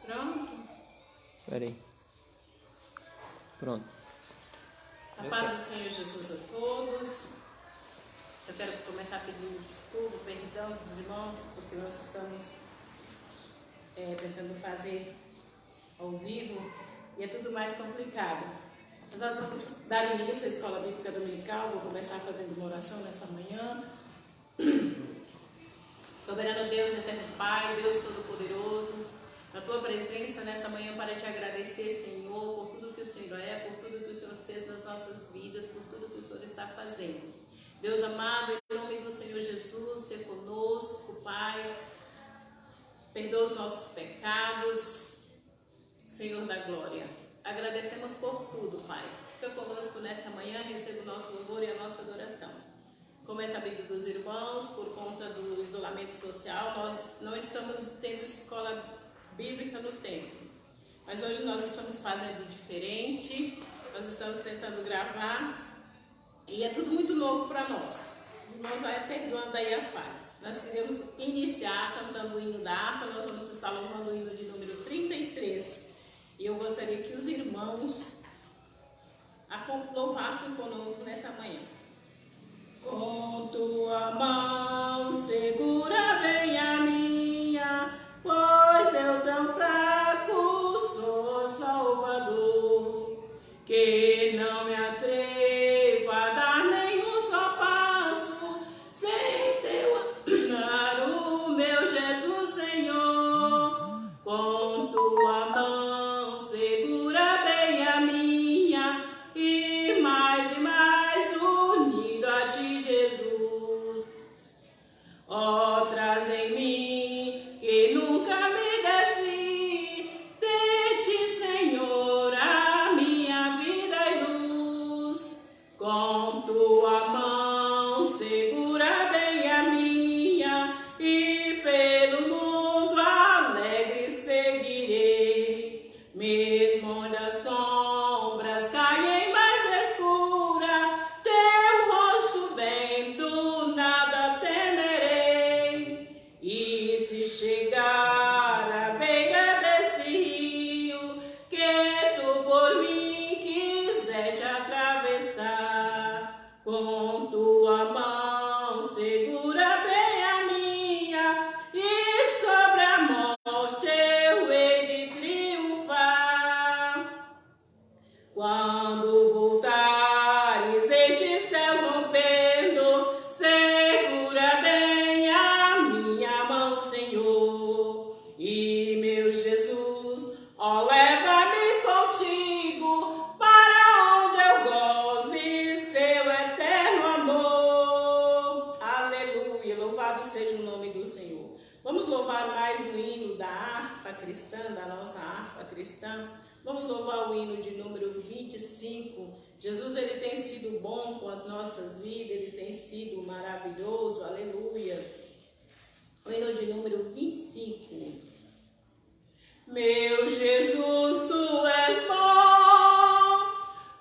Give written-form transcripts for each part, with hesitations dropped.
Pronto? Espera aí. Pronto. A paz do Senhor Jesus a todos. Eu quero começar pedindo desculpa, perdão dos irmãos, porque nós estamos tentando fazer ao vivo e é tudo mais complicado. Mas nós vamos dar início à Escola Bíblica Dominical. Vou começar fazendo uma oração nessa manhã. Soberano Deus, eterno Pai, Deus Todo-Poderoso, na Tua presença nessa manhã para te agradecer, Senhor, por tudo que o Senhor é, por tudo que o Senhor fez nas nossas vidas, por tudo que o Senhor está fazendo. Deus amado, em nome do Senhor Jesus, ser conosco, Pai, perdoa os nossos pecados, Senhor da glória. Agradecemos por tudo, Pai. Fica conosco nesta manhã, receba o nosso louvor e a nossa adoração. Como é sabido dos irmãos, por conta do isolamento social, nós não estamos tendo escola bíblica no templo. Mas hoje nós estamos fazendo diferente, nós estamos tentando gravar e é tudo muito novo para nós. Os irmãos vai perdoando aí as falhas. Nós queremos iniciar cantando o hino da harpa, nós vamos estar louvando o hino de número 33. E eu gostaria que os irmãos louvassem conosco nessa manhã. Com tua mão segura bem a minha, pois eu tão fraco sou, Salvador, que não me atrevo a dar nenhum só passo sem teu amparo, meu Jesus Senhor. Com tua mão segura bem a minha e mais unido a ti, Jesus. Ó, traz em mim que nunca me desvie de ti, Senhor, a minha vida e luz. Com tua mão segura bem a minha e pelo mundo alegre seguirei, mesmo onde as sombras caem mais escura, teu rosto vendo, nda temerei. E se chegar à beira desse rio que tu por mim quiseste atravessar, com tua mão segura bem a minha e sobre a morte eu hei de triunfar. Quando voltares estes céus rompendo, segura bem a minha mão, Senhor. E meu Jesus, ó, leva-me contigo para onde eu goze seu eterno amor. Aleluia, louvado seja o nome do Senhor. Vamos louvar mais o hino da harpa cristã, da nossa harpa cristã. Vamos louvar o hino de número 25. Jesus, ele tem sido bom com as nossas vidas, ele tem sido maravilhoso, aleluias. O hino de número 25. Meu Jesus, tu és bom,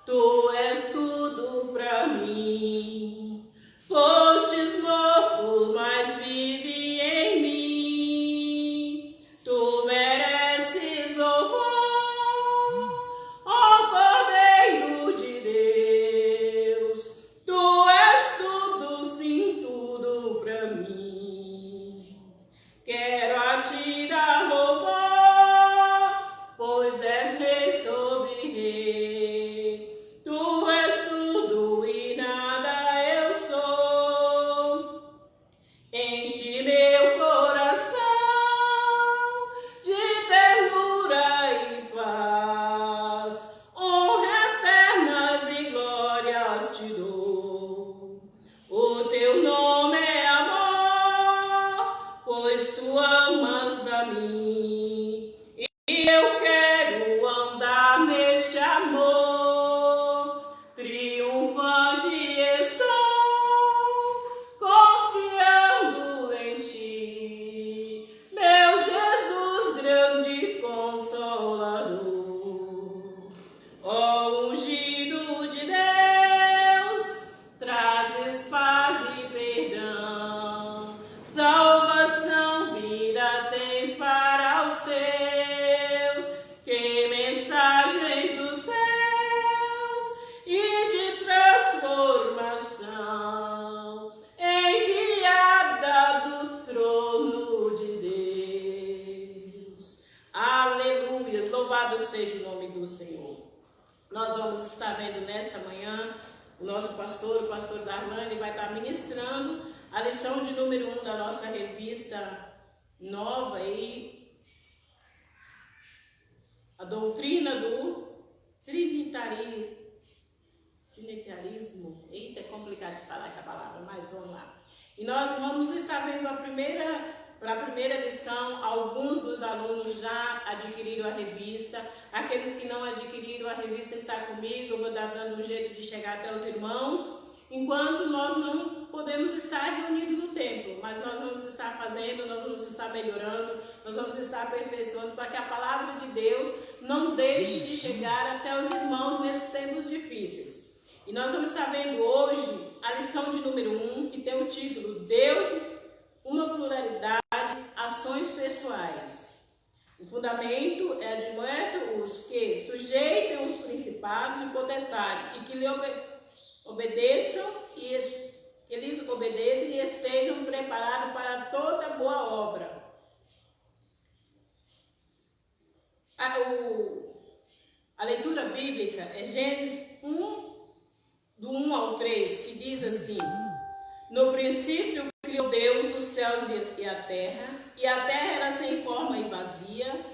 tu és tudo para mim. Fostes morto, mas vive em mim. Tu mereces louvor, ó Cordeiro de Deus. Tu és tudo, sim, tudo para mim. Quero a ti dar louvor, pois és rei sobre rei. Tu és tudo e nada eu sou. Enche meu coração de ternura e paz, honra eternas e glórias te dou. O teu nome é amor, pois tu amas a mim, e eu quero andar neste amor. Triunfante estou, confiando em ti, meu Jesus, grande consolador. Ó ungido de Deus, trazes paz e perdão, salvação, vida tens para os teus. Louvado seja o nome do Senhor. Nós vamos estar vendo nesta manhã o nosso pastor, o pastor Darlane, vai estar ministrando a lição de número 1 da nossa revista nova aí, a doutrina do trinitarismo. Eita, é complicado de falar essa palavra, mas vamos lá. E nós vamos estar vendo para a primeira lição. Alguns dos alunos já adquiriram a revista. Aqueles que não adquiriram a revista está comigo. Eu vou dar dando um jeito de chegar até os irmãos. Enquanto nós não podemos estar reunidos no templo, mas nós vamos estar fazendo, nós vamos estar melhorando, nós vamos estar aperfeiçoando para que a palavra de Deus não deixe de chegar até os irmãos nesses tempos difíceis. E nós vamos estar vendo hoje a lição de número 1, que tem o título Deus, uma pluralidade, ações pessoais. O fundamento é admoesta-os que sujeitem os principados e potestades e que lhe obedeçam e eles obedeçam e estejam preparados para toda boa obra. A leitura bíblica é Gênesis 1, do 1 ao 3, que diz assim: no princípio criou Deus os céus e a terra era sem forma e vazia,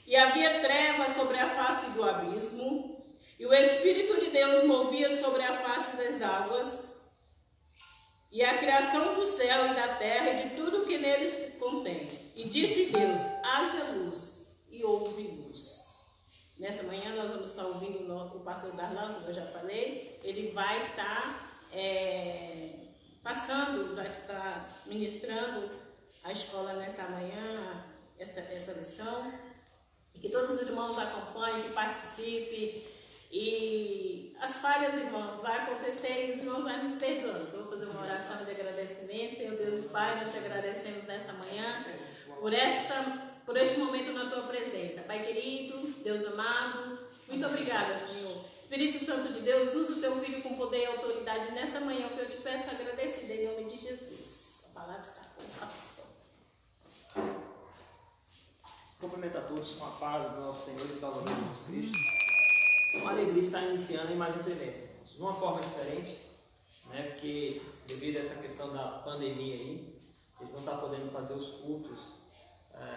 e havia trevas sobre a face do abismo, e o Espírito de Deus movia sobre a face das águas, e a criação do céu e da terra e de tudo que neles contém. E disse Deus: haja luz, e houve luz. Nessa manhã nós vamos estar ouvindo o pastor Darlan, como eu já falei. Ele vai estar vai estar ministrando a escola nesta manhã, essa lição. E que todos os irmãos acompanhem, que participem. E as falhas, irmãos, vai acontecer e os irmãos vão nos perdoando. Vou fazer uma oração de agradecimento. Senhor Deus e Pai, nós te agradecemos nesta manhã por este momento na tua presença. Pai querido, Deus amado, muito obrigada, Senhor. Espírito Santo de Deus, usa o teu filho com poder e autoridade nessa manhã, que eu te peço agradecida em nome de Jesus. A palavra está com o pastor. Cumprimento a todos com a paz do nosso Senhor e Salvador Jesus Cristo. Uma alegria estar iniciando em mais um trimestre, de uma forma diferente, né? Porque devido a essa questão da pandemia aí, a gente não está podendo fazer os cultos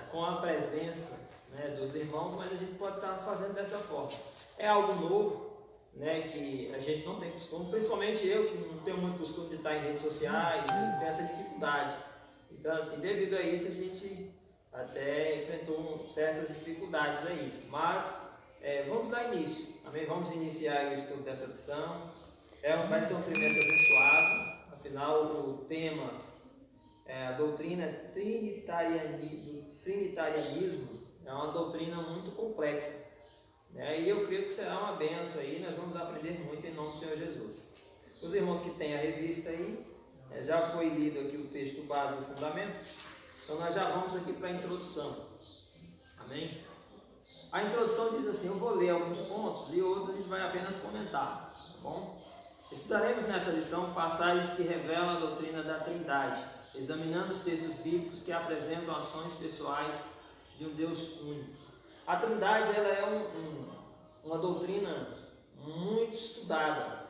com a presença, né, dos irmãos, mas a gente pode estar fazendo dessa forma. É algo novo, né, que a gente não tem costume, principalmente eu que não tenho muito costume de estar em redes sociais, tenho essa dificuldade. Então, assim, devido a isso, a gente até enfrentou certas dificuldades aí, mas vamos dar início, amém? Vamos iniciar o estudo dessa lição. Vai ser um trimestre abençoado, afinal o tema a doutrina do trinitarianismo é uma doutrina muito complexa, né? E eu creio que será uma bênção aí, nós vamos aprender muito em nome do Senhor Jesus. Os irmãos que têm a revista aí, já foi lido aqui o texto base e fundamento, então nós já vamos aqui para a introdução, amém? A introdução diz assim, eu vou ler alguns pontos e outros a gente vai apenas comentar, tá bom? Estudaremos nessa lição passagens que revelam a doutrina da Trindade, examinando os textos bíblicos que apresentam ações pessoais de um Deus único. A Trindade ela é uma doutrina muito estudada,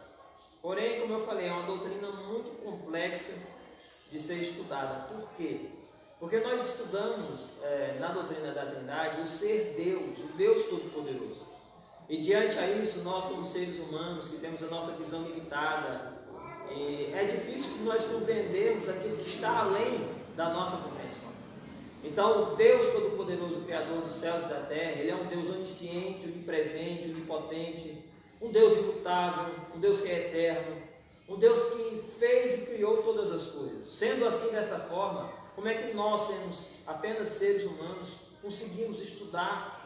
porém, como eu falei, é uma doutrina muito complexa de ser estudada. Por quê? Porque nós estudamos na doutrina da Trindade o ser Deus, o Deus Todo-Poderoso. E diante a isso, nós como seres humanos, que temos a nossa visão limitada, é difícil que nós compreendermos aquilo que está além da nossa compreensão. Então, o Deus Todo-Poderoso, Criador dos céus e da terra, Ele é um Deus onisciente, onipresente, onipotente, um Deus imutável, um Deus que é eterno, um Deus que fez e criou todas as coisas. Sendo assim, dessa forma, como é que nós, sendo apenas seres humanos, conseguimos estudar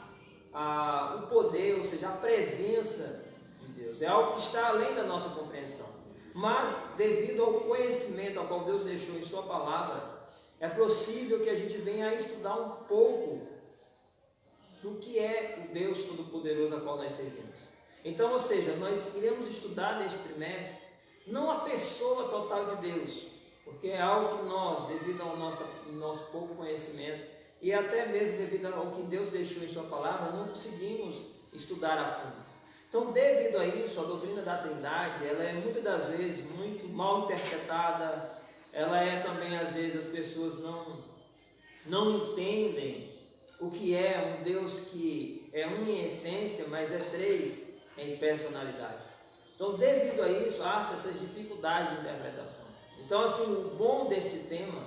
o poder, ou seja, a presença de Deus? É algo que está além da nossa compreensão. Mas, devido ao conhecimento ao qual Deus deixou em sua palavra, é possível que a gente venha a estudar um pouco do que é o Deus Todo-Poderoso a qual nós servimos. Então, ou seja, nós iremos estudar neste trimestre não a pessoa total de Deus, porque é algo que nós, devido ao nosso pouco conhecimento, e até mesmo devido ao que Deus deixou em sua palavra, não conseguimos estudar a fundo. Então, devido a isso, a doutrina da Trindade, ela é muitas das vezes muito mal interpretada, ela é também, às vezes, as pessoas não entendem o que é um Deus que é um em essência, mas é três em personalidade. Então, devido a isso, há essas dificuldades de interpretação. Então, assim, o bom deste tema,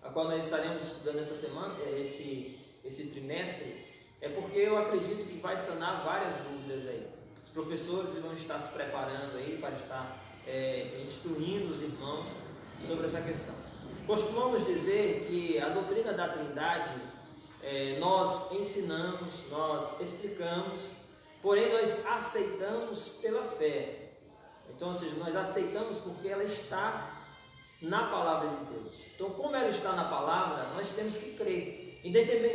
a qual nós estaremos estudando essa semana, esse trimestre, é porque eu acredito que vai sanar várias dúvidas aí. Os professores vão estar se preparando aí para estar instruindo os irmãos sobre essa questão. Costumamos dizer que a doutrina da Trindade, nós ensinamos, nós explicamos, porém nós aceitamos pela fé. Então, ou seja, nós aceitamos porque ela está na palavra de Deus. Então, como ela está na palavra, nós temos que crer, em detrimento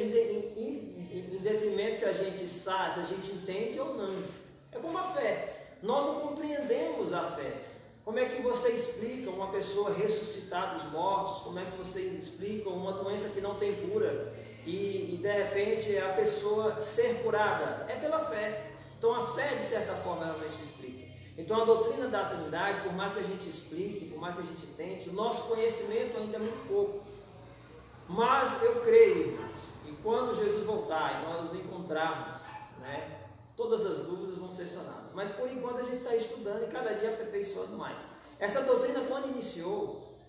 se a gente sabe, se a gente entende ou não. É como a fé. Nós não compreendemos a fé. Como é que você explica uma pessoa ressuscitar dos mortos? Como é que você explica uma doença que não tem cura e de repente a pessoa ser curada? É pela fé. Então a fé, de certa forma, ela não se explica. Então a doutrina da Trindade, por mais que a gente explique, por mais que a gente tente, o nosso conhecimento ainda é muito pouco. Mas eu creio, irmãos, que quando Jesus voltar e nós nos encontrarmos, todas as dúvidas vão ser sanadas. Mas por enquanto a gente está estudando e cada dia aperfeiçoando mais. Essa doutrina, quando iniciou,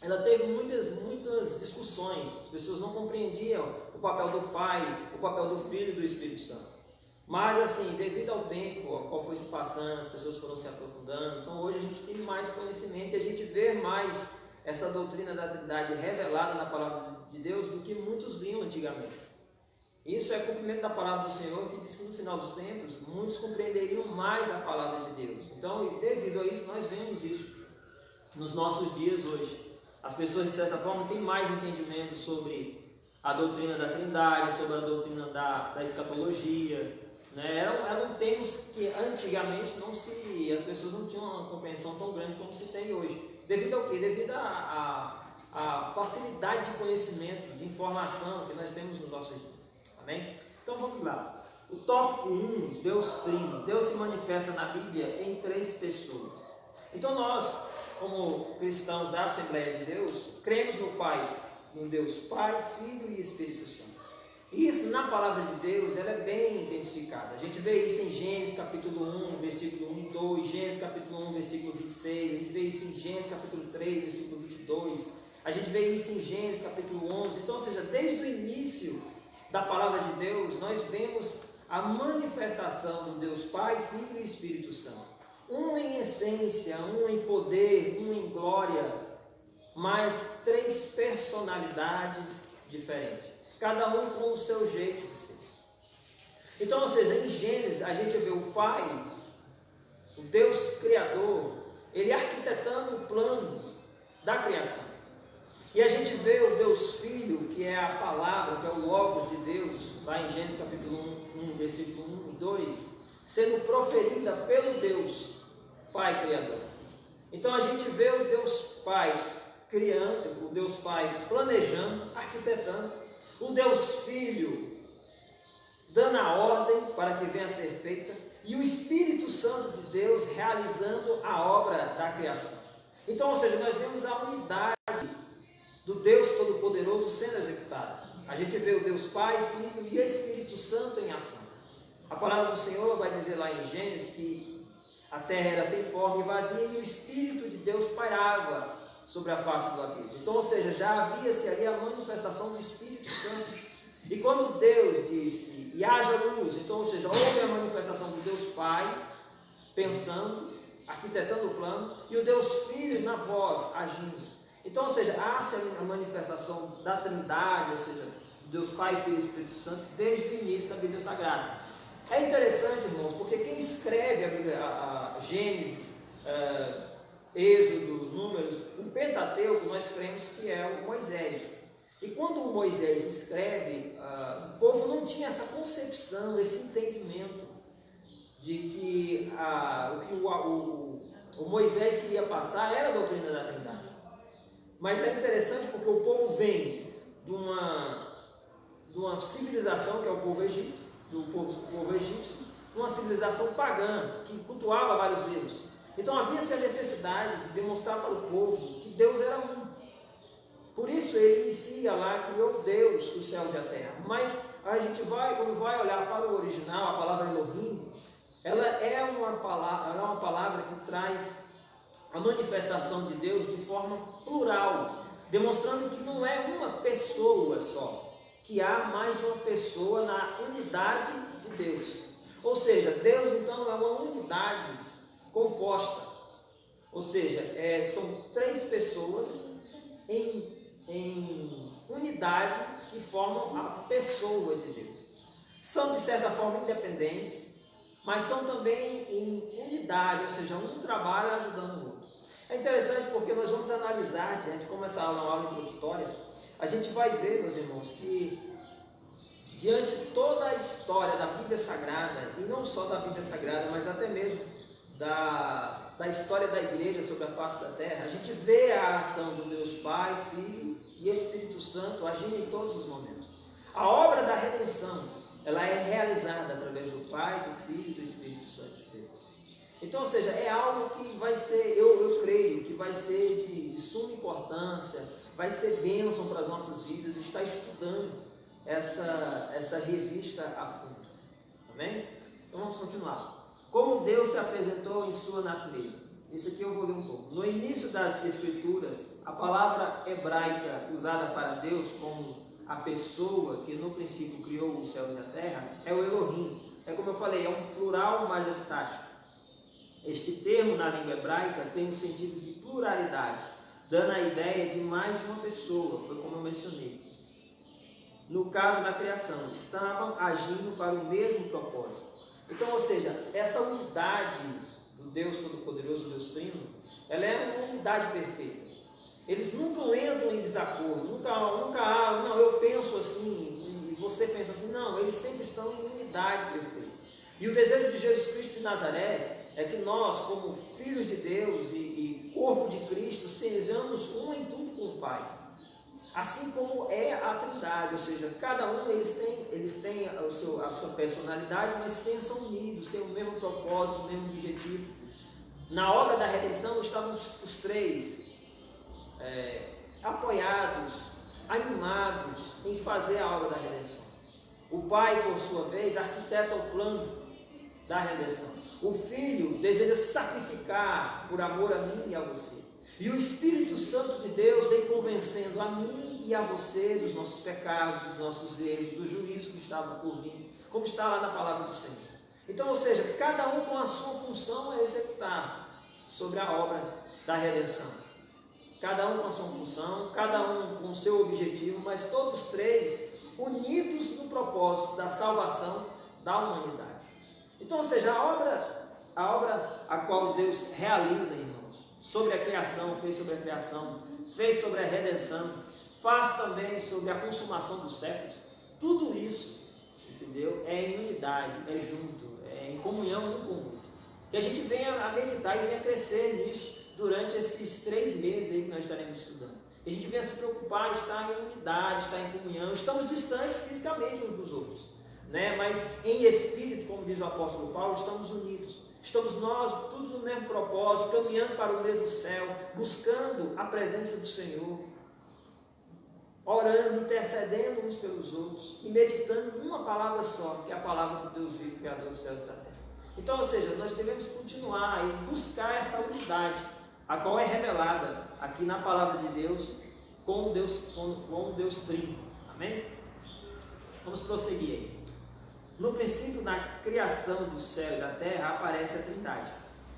ela teve muitas discussões. As pessoas não compreendiam o papel do Pai, o papel do Filho e do Espírito Santo. Mas assim, devido ao tempo ao qual foi se passando, as pessoas foram se aprofundando. Então hoje a gente tem mais conhecimento e a gente vê mais essa doutrina da Trindade revelada na palavra de Deus do que muitos viam antigamente. Isso é cumprimento da palavra do Senhor, que diz que no final dos tempos muitos compreenderiam mais a palavra de Deus. Então, devido a isso, nós vemos isso nos nossos dias hoje. As pessoas, de certa forma, têm mais entendimento sobre a doutrina da Trindade, sobre a doutrina da escatologia. Eram termos que antigamente as pessoas não tinham uma compreensão tão grande como se tem hoje. Devido ao quê? Devido à facilidade de conhecimento, de informação que nós temos nos nossos dias. Amém? Então vamos lá. O tópico 1, Deus Trino. Deus se manifesta na Bíblia em 3 pessoas. Então nós, como cristãos da Assembleia de Deus, cremos no Pai, no Deus Pai, Filho e Espírito Santo. E isso na palavra de Deus, ela é bem intensificada. A gente vê isso em Gênesis capítulo 1, versículo 1 e 2, Gênesis capítulo 1, versículo 26, a gente vê isso em Gênesis capítulo 3, versículo 22, a gente vê isso em Gênesis capítulo 11. Então, ou seja, desde o início da palavra de Deus, nós vemos a manifestação do Deus Pai, Filho e Espírito Santo. Um em essência, um em poder, um em glória, mas 3 personalidades diferentes. Cada um com o seu jeito de ser. Então, ou seja, em Gênesis, a gente vê o Pai, o Deus Criador, ele arquitetando o plano da criação. E a gente vê o Deus Filho, que é a palavra, que é o Logos de Deus, lá em Gênesis capítulo 1, versículo 1 e 2, sendo proferida pelo Deus Pai Criador. Então a gente vê o Deus Pai criando, o Deus Pai planejando, arquitetando, o Deus Filho dando a ordem para que venha a ser feita, e o Espírito Santo de Deus realizando a obra da criação. Então, ou seja, nós vemos a unidade do Deus Todo-Poderoso sendo executada. A gente vê o Deus Pai, Filho e Espírito Santo em ação. A palavra do Senhor vai dizer lá em Gênesis que a terra era sem forma e vazia e o Espírito de Deus pairava sobre a face do abismo. Então, ou seja, já havia-se ali a manifestação do Espírito Santo. E quando Deus disse, e haja luz, então, ou seja, houve a manifestação do Deus Pai, pensando, arquitetando o plano, e o Deus Filho na voz, agindo. Então, ou seja, há-se a manifestação da Trindade, ou seja, Deus Pai, Filho e Espírito Santo, desde o início da Bíblia Sagrada. É interessante, irmãos, porque quem escreve a Bíblia, a Gênesis, Êxodo, Números, o Pentateuco, nós cremos que é o Moisés. E quando o Moisés escreve, o povo não tinha essa concepção, esse entendimento de que o Moisés queria passar era a doutrina da Trindade. Mas é interessante porque o povo vem de uma civilização que é o povo egípcio, do povo egípcio, uma civilização pagã que cultuava vários deuses. Então havia-se a necessidade de demonstrar para o povo que Deus era um. Por isso ele inicia lá, criou Deus os céus e a terra. Mas a gente quando vai olhar para o original, a palavra Elohim, ela é uma palavra que traz a manifestação de Deus de forma plural, demonstrando que não é uma pessoa só, que há mais de uma pessoa na unidade de Deus. Ou seja, Deus então é uma unidade composta, ou seja, são três pessoas em unidade que formam a pessoa de Deus. São de certa forma independentes, mas são também em unidade, ou seja, um trabalha ajudando o outro. É interessante porque nós vamos analisar, diante de começar uma aula introdutória, a gente vai ver, meus irmãos, que diante de toda a história da Bíblia Sagrada, e não só da Bíblia Sagrada, mas até mesmo da história da igreja sobre a face da terra, a gente vê a ação do Deus Pai, Filho e Espírito Santo agindo em todos os momentos. A obra da redenção, ela é realizada através do Pai, do Filho e do Espírito Santo de Deus. Então, ou seja, é algo que vai ser, eu creio, que vai ser de suma importância, vai ser bênção para as nossas vidas, estar estudando essa revista a fundo. Amém? Então vamos continuar. Como Deus se apresentou em sua natureza. Isso aqui eu vou ler um pouco. No início das Escrituras, a palavra hebraica usada para Deus como a pessoa que no princípio criou os céus e a terra é o Elohim. É como eu falei, é um plural majestático. Este termo na língua hebraica tem um sentido de pluralidade, dando a ideia de mais de uma pessoa, foi como eu mencionei. No caso da criação, estavam agindo para o mesmo propósito. Então, ou seja, essa unidade do Deus Todo-Poderoso, Deus Trino, ela é uma unidade perfeita. Eles nunca entram em desacordo, nunca há, não, eu penso assim, e você pensa assim, não, eles sempre estão em unidade perfeita. E o desejo de Jesus Cristo de Nazaré é que nós, como filhos de Deus e corpo de Cristo, sejamos um em tudo com o Pai. Assim como é a Trindade, ou seja, cada um eles têm a sua personalidade, mas pensam unidos, têm o mesmo propósito, o mesmo objetivo. Na obra da redenção estavam os três apoiados, animados em fazer a obra da redenção. O Pai, por sua vez, arquiteta o plano da redenção. O Filho deseja se sacrificar por amor a mim e a você. E o Espírito Santo de Deus vem convencendo a mim e a você dos nossos pecados, dos nossos erros, do juízo que estava por vir, como está lá na palavra do Senhor. Então, ou seja, cada um com a sua função a executar sobre a obra da redenção. Cada um com a sua função, cada um com o seu objetivo, mas todos três unidos no propósito da salvação da humanidade. Então, ou seja, a obra a qual Deus realiza, irmãos, sobre a criação, fez sobre a criação, fez sobre a redenção, faz também sobre a consumação dos séculos, tudo isso, entendeu? É em unidade, é junto, é em comunhão um com o outro. Que a gente venha a meditar e venha a crescer nisso durante esses 3 meses aí que nós estaremos estudando. Que a gente venha se preocupar, estar em unidade, estar em comunhão. Estamos distantes fisicamente uns dos outros, né? Mas em espírito, como diz o apóstolo Paulo, estamos unidos. Estamos nós, tudo no mesmo propósito, caminhando para o mesmo céu, buscando a presença do Senhor, orando, intercedendo uns pelos outros e meditando numa palavra só, que é a palavra do Deus vivo, Criador dos céus e da terra. Então, ou seja, nós devemos continuar e buscar essa unidade, a qual é revelada aqui na palavra de Deus, com Deus Trino. Amém? Vamos prosseguir aí. No princípio da criação do céu e da terra aparece a Trindade.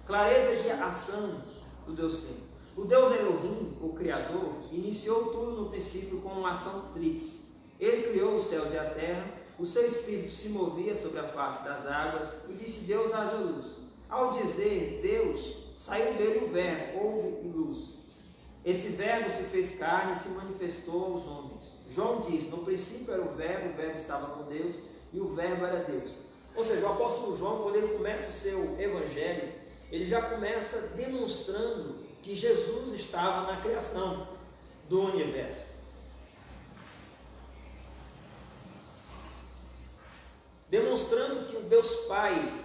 Clareza de ação do Deus Trino. O Deus Elohim, o Criador, iniciou tudo no princípio com uma ação tríplice. Ele criou os céus e a terra, o seu espírito se movia sobre a face das águas e disse Deus haja luz. Ao dizer Deus, saiu dele o verbo, houve luz. Esse verbo se fez carne e se manifestou aos homens. João diz, no princípio era o verbo estava com Deus, e o verbo era Deus. Ou seja, o apóstolo João, quando ele começa o seu evangelho, ele já começa demonstrando que Jesus estava na criação do universo. demonstrando que o Deus Pai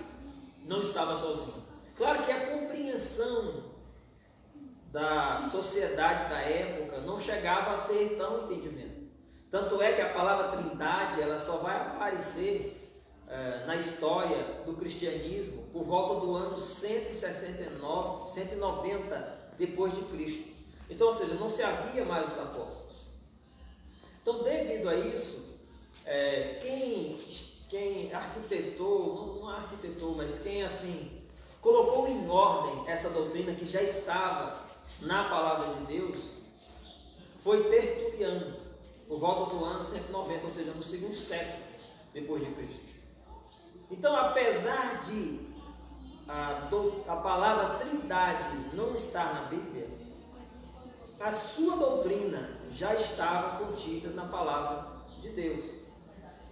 não estava sozinho. Claro que a compreensão da sociedade da época não chegava a ter tão entendimento. Tanto é que a palavra Trindade ela só vai aparecer na história do cristianismo por volta do ano 169, 190 depois de Cristo. Então, ou seja, não se havia mais os apóstolos. Então, devido a isso, quem arquitetou, não arquitetou, mas quem assim colocou em ordem essa doutrina que já estava na palavra de Deus, foi Tertuliano, por volta do ano 190, ou seja, no segundo século depois de Cristo. Então, apesar de a palavra Trindade não estar na Bíblia, a sua doutrina já estava contida na palavra de Deus.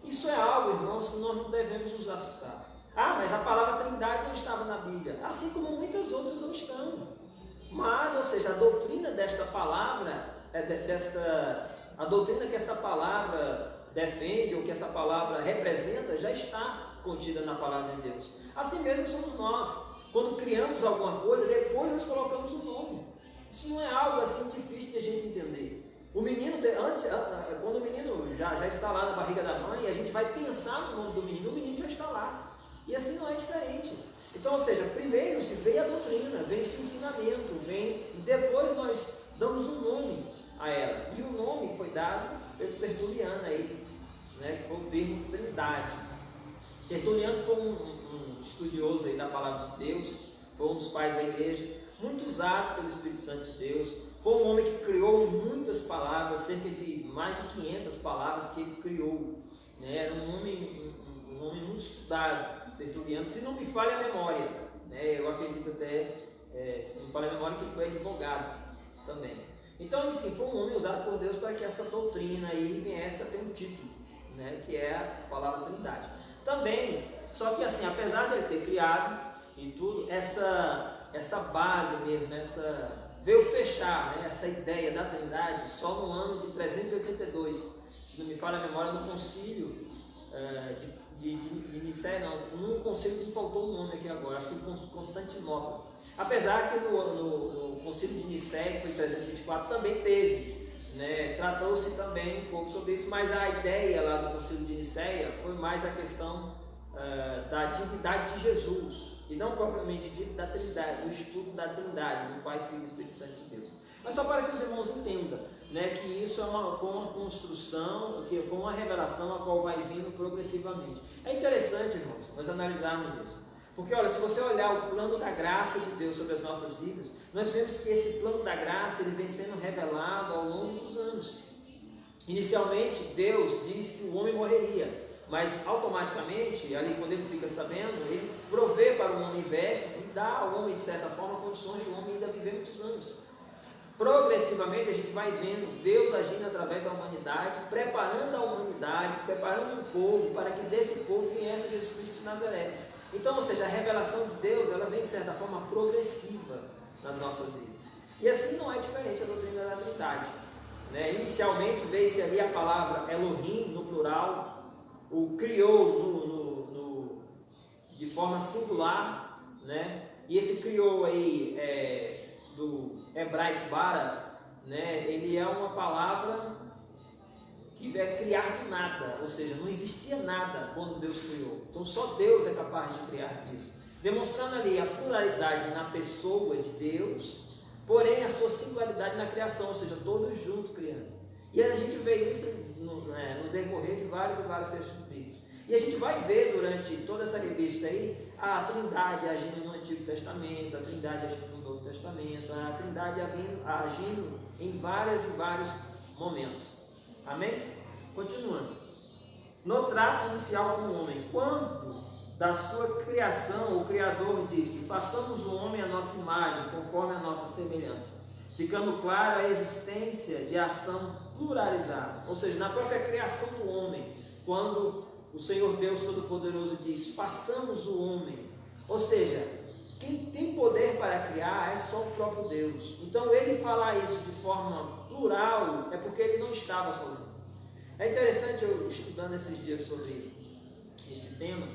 Isso é algo, irmãos, que nós não devemos nos assustar. Mas a palavra Trindade não estava na Bíblia, assim como muitas outras não estão. Mas, ou seja, a doutrina desta palavra, a doutrina que esta palavra defende, ou que essa palavra representa, já está contida na palavra de Deus. Assim mesmo somos nós. Quando criamos alguma coisa, depois nós colocamos um nome. Isso não é algo assim difícil de a gente entender. O menino, quando o menino já está lá na barriga da mãe, a gente vai pensar no nome do menino, o menino já está lá. E assim não é diferente. Então, ou seja, primeiro se vem a doutrina, vem-se o ensinamento, e depois nós damos um nome a ela. E o nome foi dado pelo Tertuliano aí, né, que foi o termo Trindade. Tertuliano foi um estudioso aí da palavra de Deus, foi um dos pais da igreja, muito usado pelo Espírito Santo de Deus. Foi um homem que criou muitas palavras, cerca de mais de 500 palavras que ele criou, né? Era um homem muito estudado, Tertuliano, se não me falha a memória, né? Eu acredito até, se não me falha a memória, que ele foi advogado também. Então, enfim, foi um homem usado por Deus para que essa doutrina aí viesse a ter um título, né? Que é a palavra Trindade. Também, só que assim, apesar dele ter criado e tudo, essa base mesmo, veio fechar, né, essa ideia da Trindade só no ano de 382, se não me falha a memória, no concílio de Nicéia, no concílio que me faltou o nome aqui agora, acho que de Constantinopla. Apesar que no concílio de Nicéia, que foi em 324, também teve, né, tratou-se também um pouco sobre isso, mas a ideia lá do concílio de Nicéia foi mais a questão da divindade de Jesus, e não propriamente dito da Trindade, do estudo da Trindade, do Pai, Filho e Espírito Santo de Deus. Mas só para que os irmãos entendam, né, que isso foi uma construção, que foi uma revelação a qual vai vindo progressivamente. É interessante, irmãos, nós analisarmos isso. Porque, olha, se você olhar o plano da graça de Deus sobre as nossas vidas, nós vemos que esse plano da graça ele vem sendo revelado ao longo dos anos. Inicialmente, Deus diz que o homem morreria, mas automaticamente, ali quando ele fica sabendo, ele provê para o homem vestes e dá ao homem, de certa forma, condições de o homem ainda viver muitos anos. Progressivamente a gente vai vendo Deus agindo através da humanidade, preparando a humanidade, preparando um povo para que desse povo viesse Jesus Cristo de Nazaré. Então, ou seja, a revelação de Deus, ela vem de certa forma progressiva nas nossas vidas. E assim não é diferente a doutrina da Trindade, né? Inicialmente veio-se ali a palavra Elohim no plural, o criou de forma singular, né? E esse criou aí do hebraico bara, né? Ele é uma palavra que é criar do nada, ou seja, não existia nada quando Deus criou. Então só Deus é capaz de criar isso, demonstrando ali a pluralidade na pessoa de Deus, porém a sua singularidade na criação, ou seja, todos juntos criando. E a gente vê isso no decorrer de vários e vários textos bíblicos. E a gente vai ver durante toda essa revista aí a Trindade agindo no Antigo Testamento, a Trindade agindo no Novo Testamento, a Trindade agindo em vários momentos. Amém? Continuando. No trato inicial com o homem, quando da sua criação o Criador disse: façamos o homem à nossa imagem, conforme a nossa semelhança, ficando clara a existência de ação pluralizada. Ou seja, na própria criação do homem, quando o Senhor Deus Todo-Poderoso diz: façamos o homem, ou seja, quem tem poder para criar é só o próprio Deus. Então ele falar isso de forma plural é porque ele não estava sozinho. É interessante, eu estudando esses dias sobre este tema.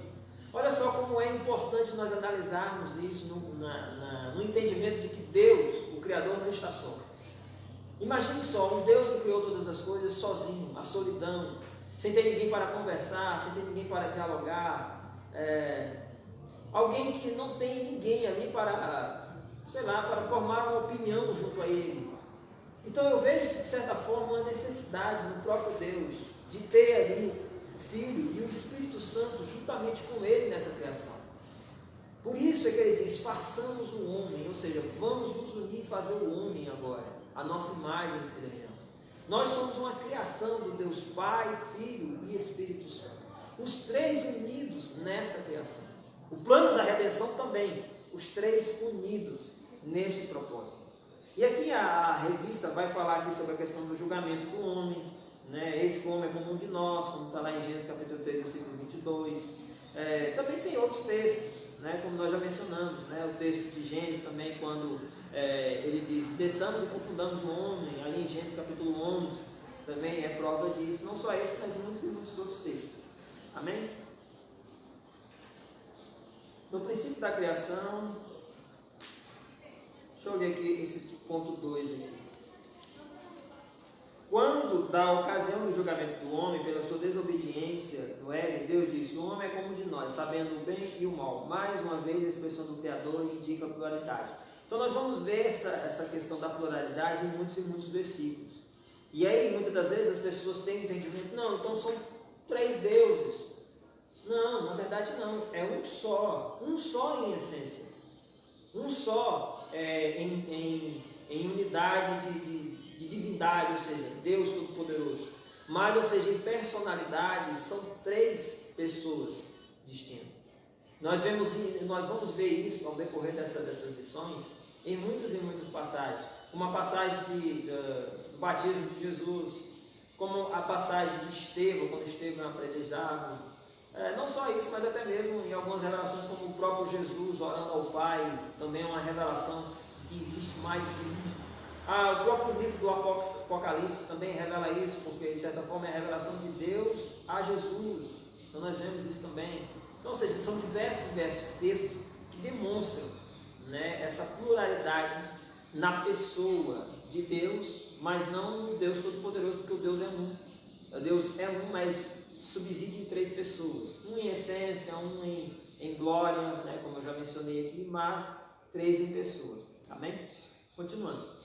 Olha só como é importante nós analisarmos isso no entendimento de que Deus, o Criador, não está só. Imagine só, um Deus que criou todas as coisas sozinho, a solidão, sem ter ninguém para conversar, sem ter ninguém para dialogar, alguém que não tem ninguém ali para, para formar uma opinião junto a Ele. Então eu vejo, de certa forma, uma necessidade no próprio Deus de ter ali o Filho e o Espírito Santo juntamente com Ele nessa criação. Por isso é que Ele diz, façamos o homem, ou seja, vamos nos unir e fazer o homem agora, a nossa imagem e semelhança. Nós somos uma criação do Deus Pai, Filho e Espírito Santo. Os três unidos nesta criação. O plano da redenção também, os três unidos neste propósito. E aqui a revista vai falar aqui sobre a questão do julgamento do homem, né? Esse que o homem é como um de nós, como está lá em Gênesis capítulo 3, versículo 22. Também tem outros textos, né? Como nós já mencionamos, né? O texto de Gênesis também, quando ele diz, desçamos e confundamos o homem, ali em Gênesis capítulo 11, também é prova disso. Não só esse, mas muitos e muitos outros textos. Amém? No princípio da criação, deixa eu ler aqui esse ponto 2 aqui. Quando da ocasião do julgamento do homem, pela sua desobediência no Éden, Deus disse, o homem é como de nós, sabendo o bem e o mal. Mais uma vez a expressão do Criador indica a pluralidade. Então nós vamos ver essa questão da pluralidade em muitos e muitos versículos. E aí, muitas das vezes, as pessoas têm entendimento, não, então são três deuses. Não, na verdade não, é um só em essência. Um só em unidade de divindade, ou seja, Deus Todo-Poderoso. Mas, ou seja, em personalidade, são três pessoas distintas. Nós vamos ver isso ao decorrer dessas lições em muitas e muitas passagens. Uma passagem do batismo de Jesus, como a passagem de Estevão, quando Estevão é apedrejado. Não só isso, mas até mesmo em algumas revelações, como o próprio Jesus orando ao Pai, também é uma revelação que existe mais de um. O próprio livro do Apocalipse também revela isso, porque de certa forma é a revelação de Deus a Jesus. Então nós vemos isso também. Então, ou seja, são diversos textos que demonstram, né, essa pluralidade na pessoa de Deus, mas não no Deus Todo-Poderoso, porque o Deus é um. Deus é um, mas subside em três pessoas. Um em essência, um em glória, né, como eu já mencionei aqui, mas três em pessoas. Amém? Continuando.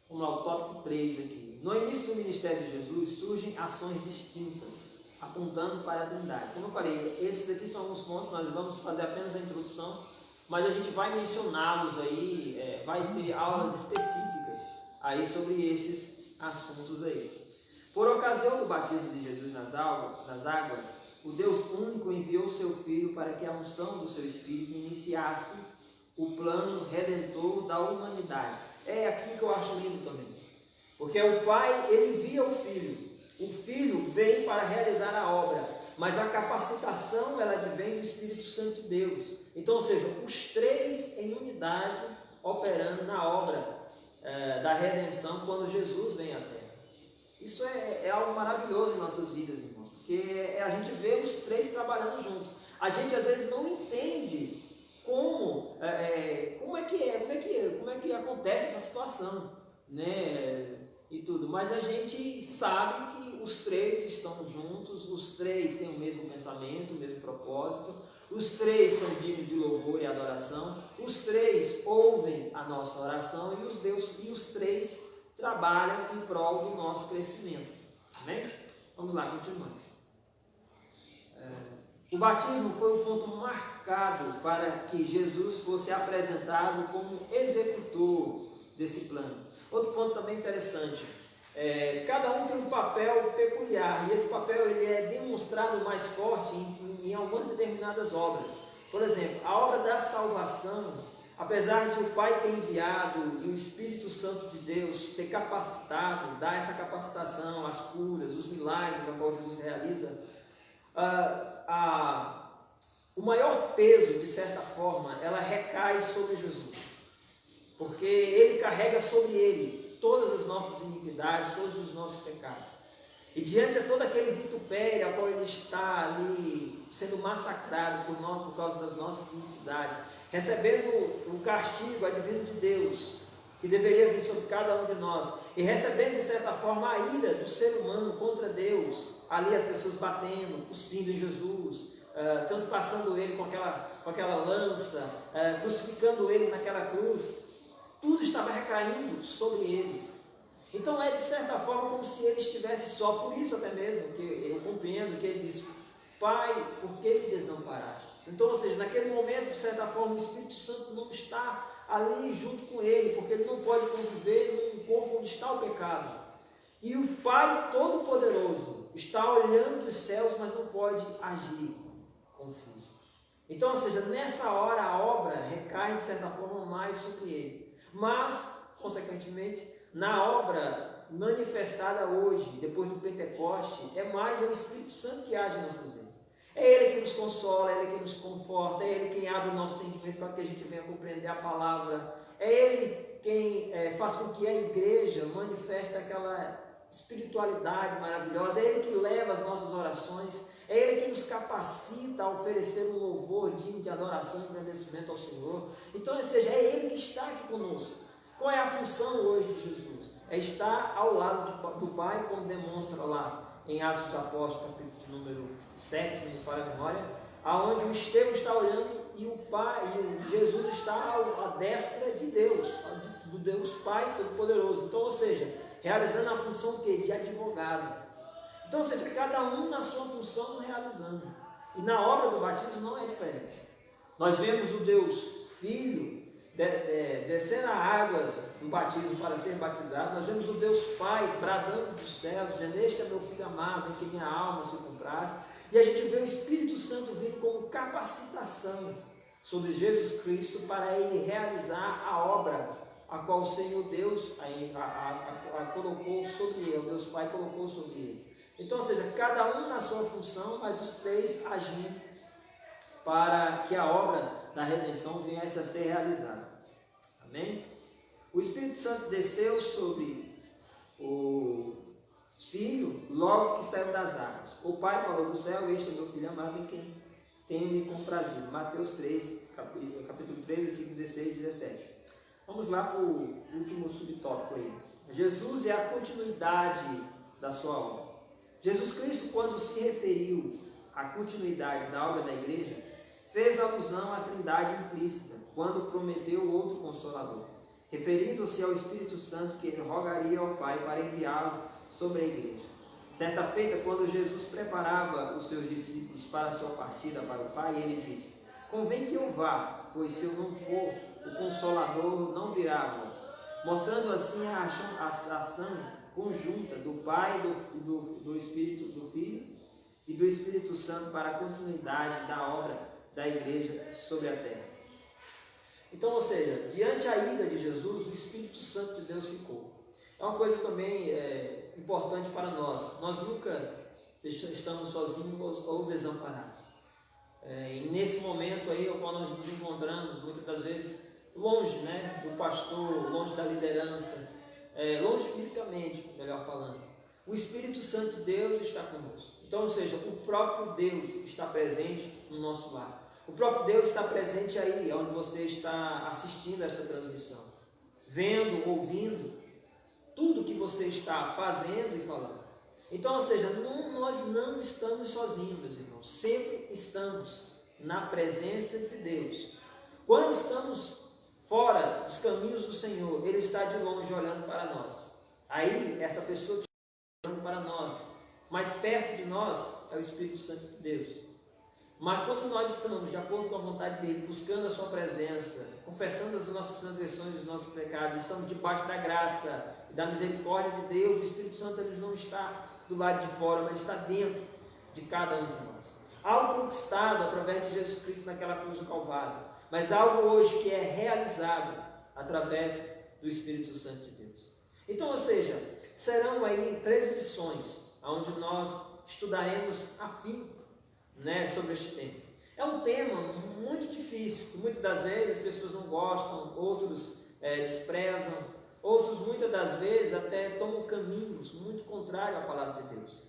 Vamos lá, o tópico 3 aqui. No início do ministério de Jesus surgem ações distintas, apontando para a Trindade. Como eu falei, esses aqui são alguns pontos, nós vamos fazer apenas a introdução, mas a gente vai mencioná-los aí, vai ter aulas específicas aí sobre esses assuntos aí. Por ocasião do batismo de Jesus nas águas, o Deus único enviou seu Filho para que a unção do seu Espírito iniciasse o plano redentor da humanidade. É aqui que eu acho lindo também, porque o Pai, ele envia o Filho vem para realizar a obra, mas a capacitação, ela advém do Espírito Santo de Deus. Então, ou seja, os três em unidade operando na obra da redenção quando Jesus vem à Terra. Isso é algo maravilhoso em nossas vidas, irmãos, porque a gente vê os três trabalhando juntos. A gente às vezes não entende como é que acontece essa situação, né? E tudo, mas a gente sabe que os três estão juntos, os três têm o mesmo pensamento, o mesmo propósito, os três são dignos de louvor e adoração, os três ouvem a nossa oração e os três trabalham em prol do nosso crescimento. Amém? Vamos lá, continuando. O batismo foi um ponto marcado para que Jesus fosse apresentado como executor desse plano. Outro ponto também interessante, cada um tem um papel peculiar e esse papel ele é demonstrado mais forte em algumas determinadas obras. Por exemplo, a obra da salvação, apesar de o Pai ter enviado e o Espírito Santo de Deus ter capacitado, dar essa capacitação, as curas, os milagres a qual Jesus realiza, o maior peso, de certa forma, ela recai sobre Jesus, porque Ele carrega sobre Ele todas as nossas iniquidades, todos os nossos pecados. E diante de todo aquele vitupério a qual ele está ali sendo massacrado por nós, por causa das nossas iniquidades, recebendo o castigo advindo de Deus, que deveria vir sobre cada um de nós, e recebendo de certa forma a ira do ser humano contra Deus, ali as pessoas batendo, cuspindo em Jesus, transpassando ele com aquela lança, crucificando ele naquela cruz, tudo estava recaindo sobre ele. Então é de certa forma como se ele estivesse só, por isso até mesmo que eu compreendo que ele disse: Pai, por que me desamparaste? Então, ou seja, naquele momento, de certa forma, o Espírito Santo não está ali junto com ele, porque ele não pode conviver num corpo onde está o pecado. E o Pai Todo-Poderoso está olhando dos céus, mas não pode agir com o Filho. Então, ou seja, nessa hora a obra recai de certa forma mais sobre ele. Mas, consequentemente, na obra manifestada hoje, depois do Pentecoste, é mais o Espírito Santo que age em nossas vidas. É Ele que nos consola, é Ele que nos conforta, é Ele quem abre o nosso entendimento para que a gente venha compreender a palavra. É Ele quem faz com que a igreja manifeste aquela espiritualidade maravilhosa. É Ele que leva as nossas orações. É Ele que nos capacita a oferecer um louvor digno de adoração e agradecimento ao Senhor. Então, ou seja, é Ele que está aqui conosco. Qual é a função hoje de Jesus? É estar ao lado do Pai, como demonstra lá em Atos dos Apóstolos, capítulo número 7, se não me falha a memória, aonde o Estevão está olhando e o Pai, e Jesus está à destra de Deus, do Deus Pai Todo-Poderoso. Então, ou seja, realizando a função de advogado. Então, ou seja, cada um na sua função realizando. E na obra do batismo não é diferente. Nós vemos o Deus Filho descendo a água do batismo para ser batizado. Nós vemos o Deus Pai bradando dos céus, dizendo: Este é meu Filho amado, em que minha alma se compraz. E a gente vê o Espírito Santo vindo como capacitação sobre Jesus Cristo para ele realizar a obra a qual o Senhor Deus colocou sobre ele, o Deus Pai colocou sobre ele. Então, ou seja, cada um na sua função, mas os três agindo para que a obra da redenção viesse a ser realizada. Amém? O Espírito Santo desceu sobre o Filho logo que saiu das águas. O Pai falou do céu: Este é meu Filho amado, em quem tenho me comprazido. Mateus 3, capítulo 3, versículos 16 e 17. Vamos lá para o último subtópico aí. Jesus é a continuidade da sua obra. Jesus Cristo, quando se referiu à continuidade da obra da igreja, fez alusão à Trindade implícita, quando prometeu outro Consolador, referindo-se ao Espírito Santo que ele rogaria ao Pai para enviá-lo sobre a igreja. Certa feita, quando Jesus preparava os seus discípulos para a sua partida para o Pai, ele disse: Convém que eu vá, pois se eu não for, o Consolador não virá a vós. Mostrando assim a ação conjunta do Pai, do Espírito, do Filho e do Espírito Santo para a continuidade da obra da igreja sobre a terra. Então, ou seja, diante a ida de Jesus, o Espírito Santo de Deus ficou. É uma coisa também importante para nós. Nós nunca estamos sozinhos ou desamparados. E nesse momento aí, ao qual nós nos encontramos, muitas das vezes, longe, né, do pastor, longe da liderança, longe fisicamente, melhor falando, o Espírito Santo de Deus está conosco. Então, ou seja, o próprio Deus está presente no nosso lar. O próprio Deus está presente aí, onde você está assistindo essa transmissão, vendo, ouvindo, tudo que você está fazendo e falando. Então, ou seja, nós não estamos sozinhos, meus irmãos, sempre estamos na presença de Deus. Quando estamos fora dos caminhos do Senhor, Ele está de longe olhando para nós. Aí, essa pessoa que está olhando para nós, mais perto de nós, é o Espírito Santo de Deus. Mas quando nós estamos de acordo com a vontade dele, buscando a sua presença, confessando as nossas transgressões e os nossos pecados, estamos debaixo da graça e da misericórdia de Deus, o Espírito Santo ele não está do lado de fora, mas está dentro de cada um de nós. Algo conquistado através de Jesus Cristo naquela cruz do Calvário, mas algo hoje que é realizado através do Espírito Santo de Deus. Então, ou seja, serão aí 3 lições, onde nós estudaremos afinco, sobre este tema. É um tema muito difícil, que muitas das vezes as pessoas não gostam, outros desprezam, Outros, muitas das vezes, até tomam caminhos muito contrários à palavra de Deus.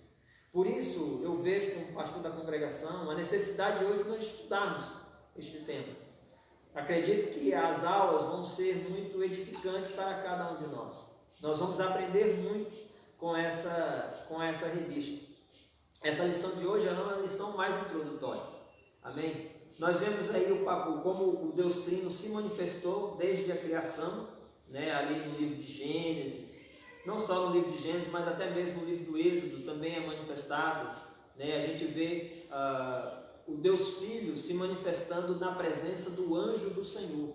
Por isso, eu vejo como pastor da congregação a necessidade hoje de nós estudarmos este tema. Acredito que as aulas vão ser muito edificantes para cada um de nós. Nós vamos aprender muito com essa revista. Essa lição de hoje é uma lição mais introdutória. Amém? Nós vemos aí como o Deus Trino se manifestou desde a criação, né, ali no livro de Gênesis. Não só no livro de Gênesis, mas até mesmo no livro do Êxodo também é manifestado. Né? A gente vê o Deus Filho se manifestando na presença do anjo do Senhor.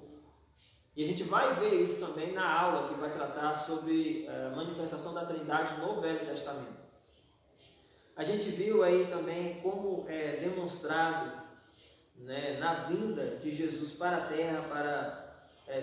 E a gente vai ver isso também na aula que vai tratar sobre a manifestação da Trindade no Velho Testamento. A gente viu aí também como é demonstrado, né, na vinda de Jesus para a terra, para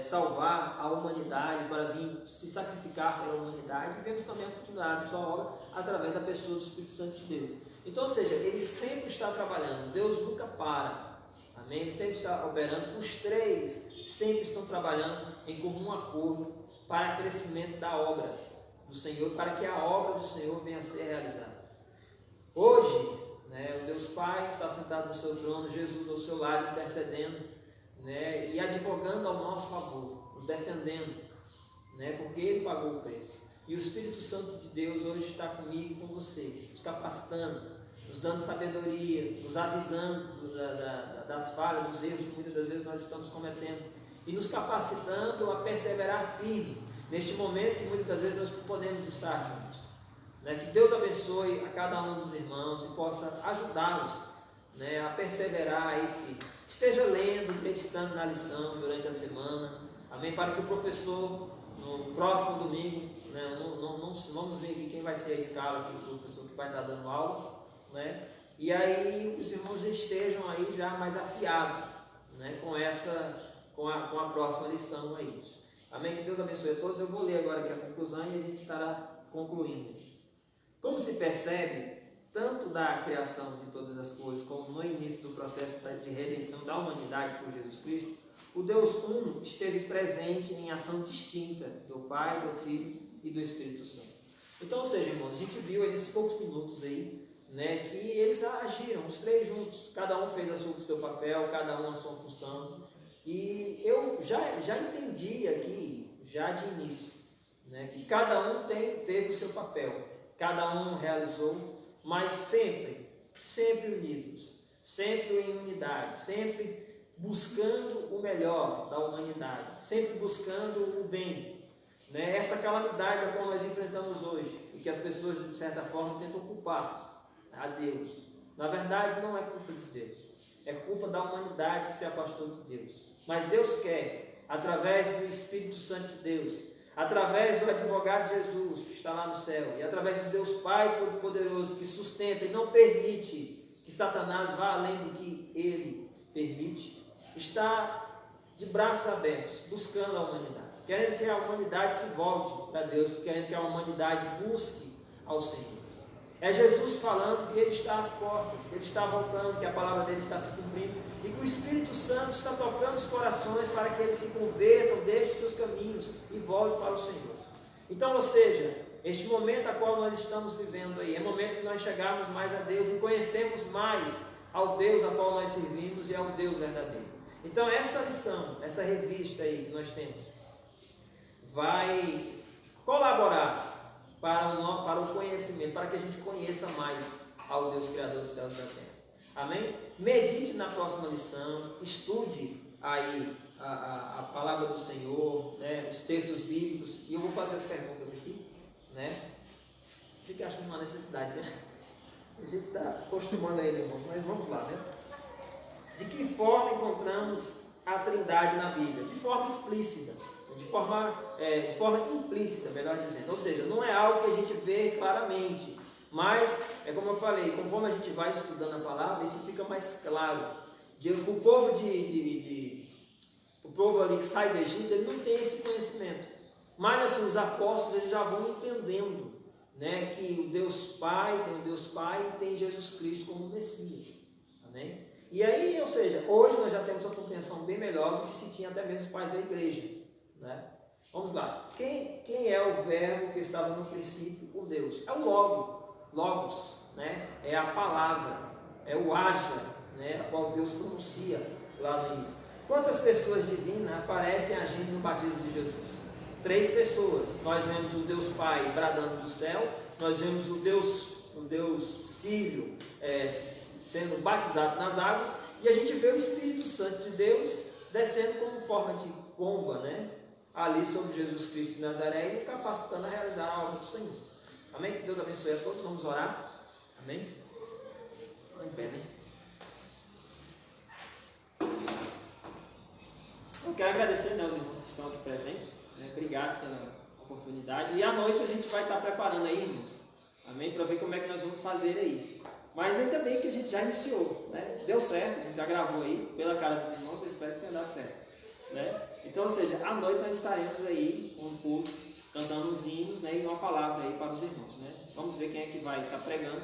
salvar a humanidade, para vir se sacrificar pela humanidade. E vemos também a continuidade de sua obra através da pessoa do Espírito Santo de Deus. Então, ou seja, ele sempre está trabalhando, Deus nunca para, amém? Ele sempre está operando, os três sempre estão trabalhando em comum acordo para o crescimento da obra do Senhor, para que a obra do Senhor venha a ser realizada. Hoje, né, o Deus Pai está sentado no seu trono, Jesus ao seu lado intercedendo, né, e advogando ao nosso favor, nos defendendo, né, porque Ele pagou o preço. E o Espírito Santo de Deus hoje está comigo e com você, nos capacitando, nos dando sabedoria, nos avisando das falhas, dos erros que muitas das vezes nós estamos cometendo, e nos capacitando a perseverar firme neste momento que muitas das vezes nós podemos estar juntos. Que Deus abençoe a cada um dos irmãos e possa ajudá-los, né, a perseverar aí, filho. Esteja lendo, meditando na lição durante a semana, amém? Para que o professor, no próximo domingo, né, vamos ver aqui quem vai ser a escala aqui do professor que vai estar dando aula, né? E aí os irmãos já estejam aí já mais afiados, né, com a próxima lição aí. Amém? Que Deus abençoe a todos. Eu vou ler agora aqui a conclusão e a gente estará concluindo. Como se percebe, tanto da criação de todas as coisas, como no início do processo de redenção da humanidade por Jesus Cristo, o Deus Um esteve presente em ação distinta do Pai, do Filho e do Espírito Santo. Então, ou seja, irmãos, a gente viu aí nesses poucos minutos aí, né, que eles agiram, os três juntos, cada um fez o seu papel, cada um a sua função. E eu já entendi aqui, já de início, né, que cada um teve o seu papel. Cada um realizou, mas sempre unidos, sempre em unidade, sempre buscando o melhor da humanidade, sempre buscando o bem. Né? Essa calamidade a qual nós enfrentamos hoje, e que as pessoas, de certa forma, tentam culpar a Deus. Na verdade, não é culpa de Deus, é culpa da humanidade que se afastou de Deus. Mas Deus quer, através do Espírito Santo de Deus, através do advogado Jesus, que está lá no céu, e através do Deus Pai Todo-Poderoso, que sustenta e não permite que Satanás vá além do que ele permite, está de braços abertos, buscando a humanidade, querendo que a humanidade se volte para Deus, querendo que a humanidade busque ao Senhor. É Jesus falando que Ele está às portas, que Ele está voltando, que a palavra dEle está se cumprindo, e que o Espírito Santo está tocando os corações para que eles se convertam, deixem os seus caminhos e voltem para o Senhor. Então, ou seja, este momento a qual nós estamos vivendo aí, é momento de nós chegarmos mais a Deus e conhecermos mais ao Deus a qual nós servimos e ao Deus verdadeiro. Então, essa lição, essa revista aí que nós temos, vai colaborar para o conhecimento, para que a gente conheça mais ao Deus Criador dos céus e da terra. Amém? Medite na próxima lição, estude aí a palavra do Senhor, né, os textos bíblicos, e eu vou fazer as perguntas aqui, né? Fica achando uma necessidade, né? A gente está acostumando aí, irmão, mas vamos lá, né? De que forma encontramos a Trindade na Bíblia? De forma explícita, de forma implícita, melhor dizendo. Ou seja, não é algo que a gente vê claramente, mas, é como eu falei, conforme a gente vai estudando a palavra, isso fica mais claro. O povo ali que sai do Egito, ele não tem esse conhecimento. Mas assim, os apóstolos eles já vão entendendo, né, que o Deus Pai tem o Deus Pai e tem Jesus Cristo como Messias. Amém? E aí, ou seja, hoje nós já temos uma compreensão bem melhor do que se tinha até mesmo os pais da igreja, né? Vamos lá. Quem é o verbo que estava no princípio com Deus? É o Logos, né? É a palavra, é o haja, né? A qual Deus pronuncia lá no início. Quantas pessoas divinas aparecem agindo no batismo de Jesus? 3 pessoas. Nós vemos o Deus Pai bradando do céu, nós vemos o Deus Filho sendo batizado nas águas, e a gente vê o Espírito Santo de Deus descendo como forma de pomba, né? Ali sobre Jesus Cristo de Nazaré e o capacitando a realizar a obra do Senhor. Amém? Que Deus abençoe a todos. Vamos orar. Amém? Vamos em pé, né? Eu quero agradecer, né, os irmãos que estão aqui presentes. Né? Obrigado pela oportunidade. E à noite a gente vai estar preparando aí, irmãos. Amém? Para ver como é que nós vamos fazer aí. Mas ainda bem que a gente já iniciou, né? Deu certo, a gente já gravou aí, pela cara dos irmãos, eu espero que tenha dado certo. Né? Então, ou seja, à noite nós estaremos aí com um culto, cantando os hinos, né, e uma palavra aí para os irmãos. Né? Vamos ver quem é que vai estar pregando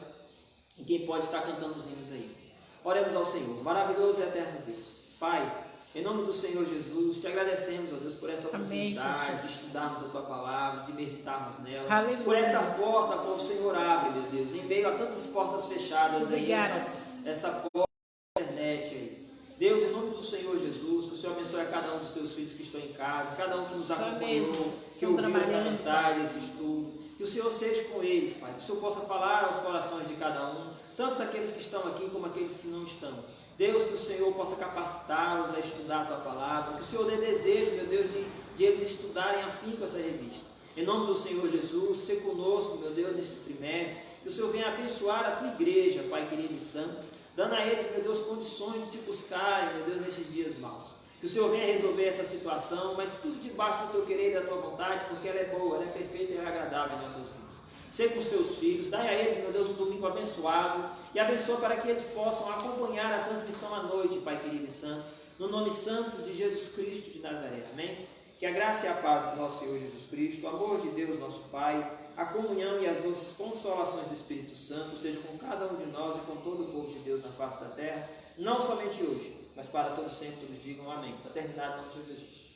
e quem pode estar cantando os hinos aí. Oremos ao Senhor. Maravilhoso e eterno Deus. Pai, em nome do Senhor Jesus, te agradecemos, ó Deus, por essa oportunidade de estudarmos a tua palavra, de meditarmos nela. Aleluia. Por essa porta que o Senhor abre, meu Deus, em meio a tantas portas fechadas. Obrigada, aí, essa porta da internet aí. Deus, em nome do Senhor Jesus, que o Senhor abençoe a cada um dos teus filhos que estão em casa, cada um que nos acompanhou, que ouviu essa mensagem, esse estudo. Que o Senhor seja com eles, Pai. Que o Senhor possa falar aos corações de cada um, tanto aqueles que estão aqui como aqueles que não estão. Deus, que o Senhor possa capacitá-los a estudar a tua palavra. Que o Senhor dê desejo, meu Deus, de eles estudarem afinco essa revista. Em nome do Senhor Jesus, se conosco, meu Deus, nesse trimestre. Que o Senhor venha abençoar a tua igreja, Pai querido e santo, dando a eles, meu Deus, condições de te buscarem, meu Deus, nesses dias maus. Que o Senhor venha resolver essa situação, mas tudo debaixo do teu querer e da tua vontade, porque ela é boa, ela é perfeita e ela é agradável em nossas vidas. Seja com os teus filhos, dai a eles, meu Deus, um domingo abençoado, e abençoa para que eles possam acompanhar a transmissão à noite, Pai querido e santo, no nome santo de Jesus Cristo de Nazaré. Amém? Que a graça e a paz do nosso Senhor Jesus Cristo, o amor de Deus, nosso Pai, a comunhão e as doces consolações do Espírito Santo seja com cada um de nós e com todo o povo de Deus na face da terra, não somente hoje, mas para todos sempre, todos digam amém. Para terminar, em nome de Jesus.